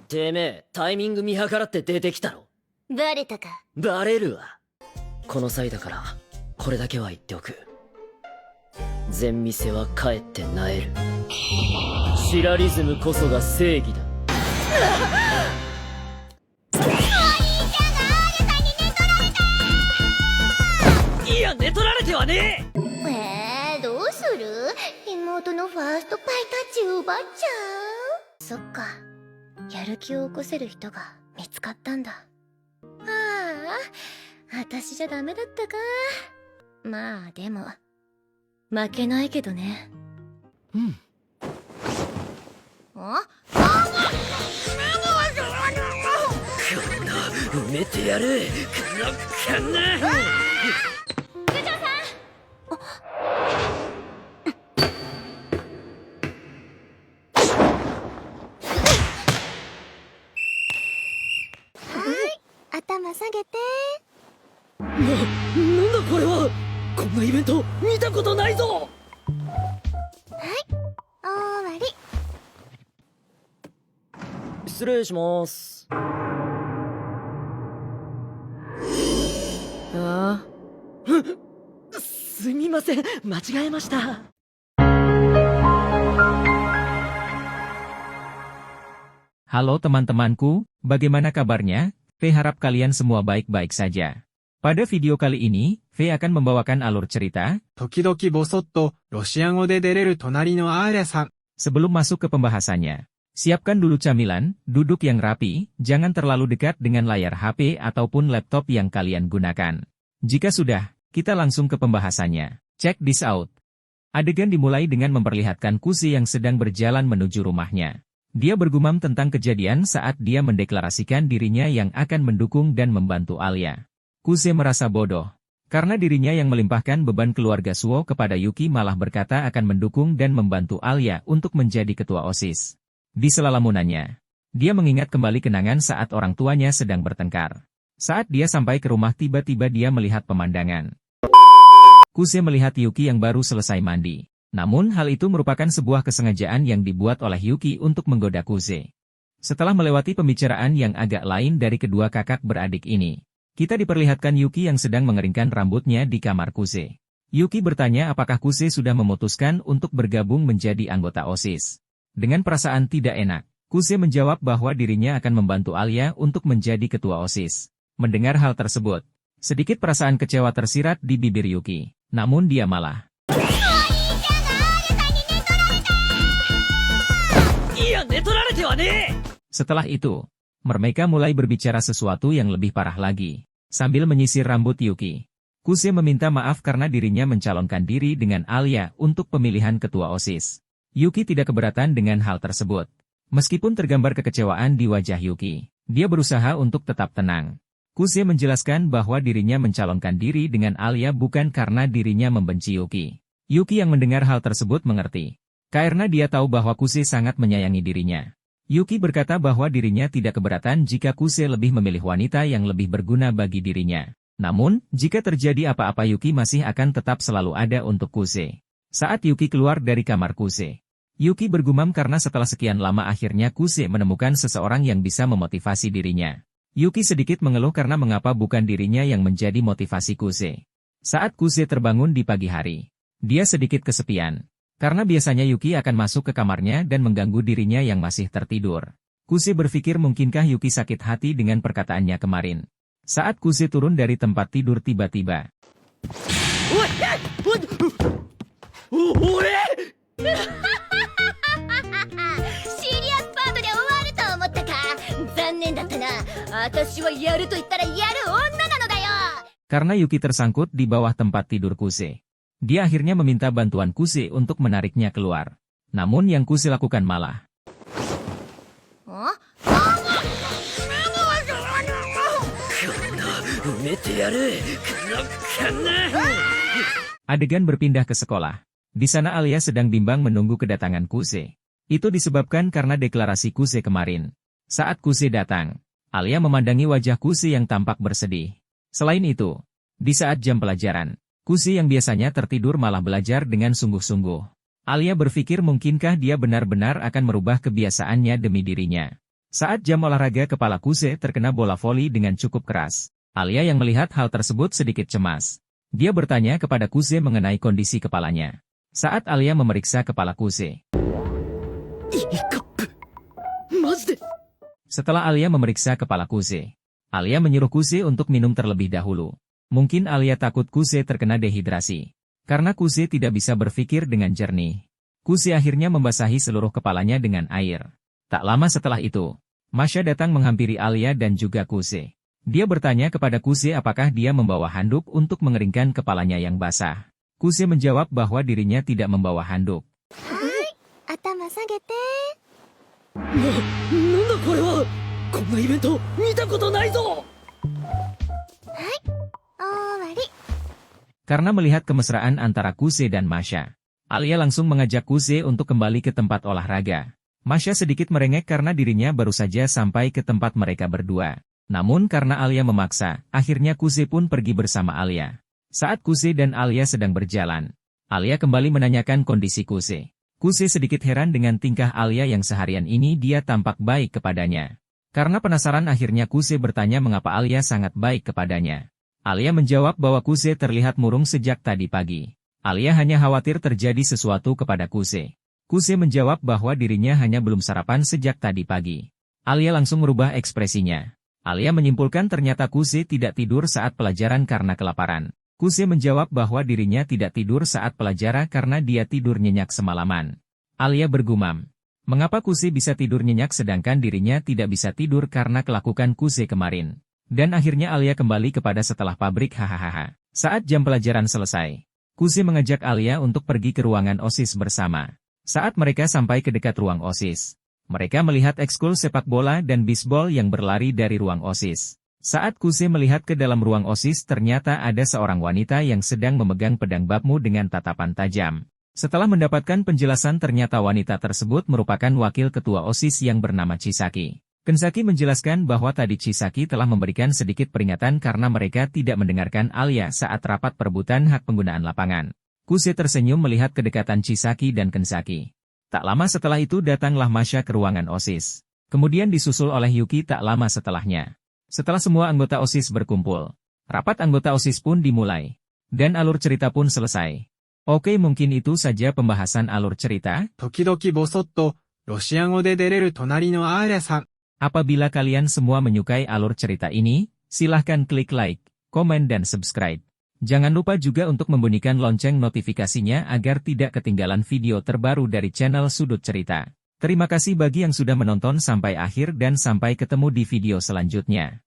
てめえ、タイミング見計らって出てきたろ。バレたか。バレるわ。この際だから、これだけは言っておく。全店は帰ってなえる。シラリズムこそが正義だ。いや、寝取られてはねえ。どうする？妹のファーストパイタッチ奪っちゃう？そっか。やる気を起こせる人が見つかったんだ。ああ、私じゃダメだったか。まあでも、負けないけどね。うん。あ？こんな、埋めてやる。こんな。部長さん！頭下げて。なんだこれは。こんなイベント見たことないぞ。終わり。失礼します。すみません、間違えました。Halo teman-temanku, bagaimana kabarnya? V harap kalian semua baik-baik saja. Pada video kali ini, V akan membawakan alur cerita. 時々ボソッとロシア語で出れる隣のアーリャさん。 Sebelum masuk ke pembahasannya, siapkan dulu camilan, duduk yang rapi, jangan terlalu dekat dengan layar HP ataupun laptop yang kalian gunakan. Jika sudah, kita langsung ke pembahasannya. Check this out. Adegan dimulai dengan memperlihatkan Kusi yang sedang berjalan menuju rumahnya. Dia bergumam tentang kejadian saat dia mendeklarasikan dirinya yang akan mendukung dan membantu Alia. Kusi merasa bodoh, karena dirinya yang melimpahkan beban keluarga Suo kepada Yuki malah berkata akan mendukung dan membantu Alia untuk menjadi ketua OSIS. Di sela lamunannya, dia mengingat kembali kenangan saat orang tuanya sedang bertengkar. Saat dia sampai ke rumah tiba-tiba dia melihat pemandangan. Kusi melihat Yuki yang baru selesai mandi. Namun hal itu merupakan sebuah kesengajaan yang dibuat oleh Yuki untuk menggoda Kusi. Setelah melewati pembicaraan yang agak lain dari kedua kakak beradik ini, kita diperlihatkan Yuki yang sedang mengeringkan rambutnya di kamar Kusi. Yuki bertanya apakah Kusi sudah memutuskan untuk bergabung menjadi anggota OSIS. Dengan perasaan tidak enak, Kusi menjawab bahwa dirinya akan membantu Alia untuk menjadi ketua OSIS. Mendengar hal tersebut, sedikit perasaan kecewa tersirat di bibir Yuki. Namun dia malah Setelah itu, mereka mulai berbicara sesuatu yang lebih parah lagi. Sambil menyisir rambut Yuki, Kusi meminta maaf karena dirinya mencalonkan diri dengan Alia untuk pemilihan ketua OSIS. Yuki tidak keberatan dengan hal tersebut. Meskipun tergambar kekecewaan di wajah Yuki, dia berusaha untuk tetap tenang. Kusi menjelaskan bahwa dirinya mencalonkan diri dengan Alia bukan karena dirinya membenci Yuki. Yuki yang mendengar hal tersebut mengerti, karena dia tahu bahwa Kusi sangat menyayangi dirinya. Yuki berkata bahwa dirinya tidak keberatan jika Kusi lebih memilih wanita yang lebih berguna bagi dirinya. Namun, jika terjadi apa-apa Yuki masih akan tetap selalu ada untuk Kusi. Saat Yuki keluar dari kamar Kusi, Yuki bergumam karena setelah sekian lama akhirnya Kusi menemukan seseorang yang bisa memotivasi dirinya. Yuki sedikit mengeluh karena mengapa bukan dirinya yang menjadi motivasi Kusi. Saat Kusi terbangun di pagi hari, dia sedikit kesepian. Karena biasanya Yuki akan masuk ke kamarnya dan mengganggu dirinya yang masih tertidur. Kusi berpikir mungkinkah Yuki sakit hati dengan perkataannya kemarin. Saat Kusi turun dari tempat tidur tiba-tiba. Karena Yuki tersangkut di bawah tempat tidur Kusi, dia akhirnya meminta bantuan Kusi untuk menariknya keluar. Namun yang Kusi lakukan malah Adegan berpindah ke sekolah. Di sana Alia sedang bimbang menunggu kedatangan Kusi. Itu disebabkan karena deklarasi Kusi kemarin. Saat Kusi datang, Alia memandangi wajah Kusi yang tampak bersedih. Selain itu, di saat jam pelajaran, Kusi yang biasanya tertidur malah belajar dengan sungguh-sungguh. Alia berpikir mungkinkah dia benar-benar akan merubah kebiasaannya demi dirinya. Saat jam olahraga kepala Kuse terkena bola voli dengan cukup keras. Alia yang melihat hal tersebut sedikit cemas. Dia bertanya kepada Kuse mengenai kondisi kepalanya. Saat Alia memeriksa kepala Kuse. Setelah Alia memeriksa kepala Kuse, Alia menyuruh Kuse untuk minum terlebih dahulu. Mungkin Alia takut Kuse terkena dehidrasi. Karena Kuse tidak bisa berpikir dengan jernih. Kuse akhirnya membasahi seluruh kepalanya dengan air. Tak lama setelah itu, Masha datang menghampiri Alia dan juga Kuse. Dia bertanya kepada Kuse apakah dia membawa handuk untuk mengeringkan kepalanya yang basah. Kuse menjawab bahwa dirinya tidak membawa handuk. Atama sagete. Nanda kore wa? Konna ibento mita koto nai zo! Owari. Karena melihat kemesraan antara Kuse dan Masha, Alia langsung mengajak Kuse untuk kembali ke tempat olahraga. Masha sedikit merengek karena dirinya baru saja sampai ke tempat mereka berdua. Namun karena Alia memaksa, akhirnya Kuse pun pergi bersama Alia. Saat Kuse dan Alia sedang berjalan, Alia kembali menanyakan kondisi Kuse. Kuse sedikit heran dengan tingkah Alia yang seharian ini dia tampak baik kepadanya. Karena penasaran akhirnya Kuse bertanya mengapa Alia sangat baik kepadanya. Alia menjawab bahwa Kuse terlihat murung sejak tadi pagi. Alia hanya khawatir terjadi sesuatu kepada Kuse. Kuse menjawab bahwa dirinya hanya belum sarapan sejak tadi pagi. Alia langsung merubah ekspresinya. Alia menyimpulkan ternyata Kuse tidak tidur saat pelajaran karena kelaparan. Kuse menjawab bahwa dirinya tidak tidur saat pelajaran karena dia tidur nyenyak semalaman. Alia bergumam. Mengapa Kuse bisa tidur nyenyak sedangkan dirinya tidak bisa tidur karena kelakuan Kuse kemarin? Dan akhirnya Alia kembali kepada setelah pabrik hahaha. Saat jam pelajaran selesai, Kuse mengajak Alia untuk pergi ke ruangan OSIS bersama. Saat mereka sampai ke dekat ruang OSIS, mereka melihat ekskul sepak bola dan bisbol yang berlari dari ruang OSIS. Saat Kuse melihat ke dalam ruang OSIS ternyata ada seorang wanita yang sedang memegang pedang bapmu dengan tatapan tajam. Setelah mendapatkan penjelasan ternyata wanita tersebut merupakan wakil ketua OSIS yang bernama Chisaki. Kensaki menjelaskan bahwa tadi Chisaki telah memberikan sedikit peringatan karena mereka tidak mendengarkan Alia saat rapat perebutan hak penggunaan lapangan. Kuse tersenyum melihat kedekatan Chisaki dan Kensaki. Tak lama setelah itu datanglah Masha ke ruangan OSIS. Kemudian disusul oleh Yuki tak lama setelahnya. Setelah semua anggota OSIS berkumpul, rapat anggota OSIS pun dimulai. Dan alur cerita pun selesai. Oke, mungkin itu saja pembahasan alur cerita. 時々ぼそっと、ロシア語で出れる隣のアーリャさん。 Apabila kalian semua menyukai alur cerita ini, silahkan klik like, komen dan subscribe. Jangan lupa juga untuk membunyikan lonceng notifikasinya agar tidak ketinggalan video terbaru dari channel Sudut Cerita. Terima kasih bagi yang sudah menonton sampai akhir dan sampai ketemu di video selanjutnya.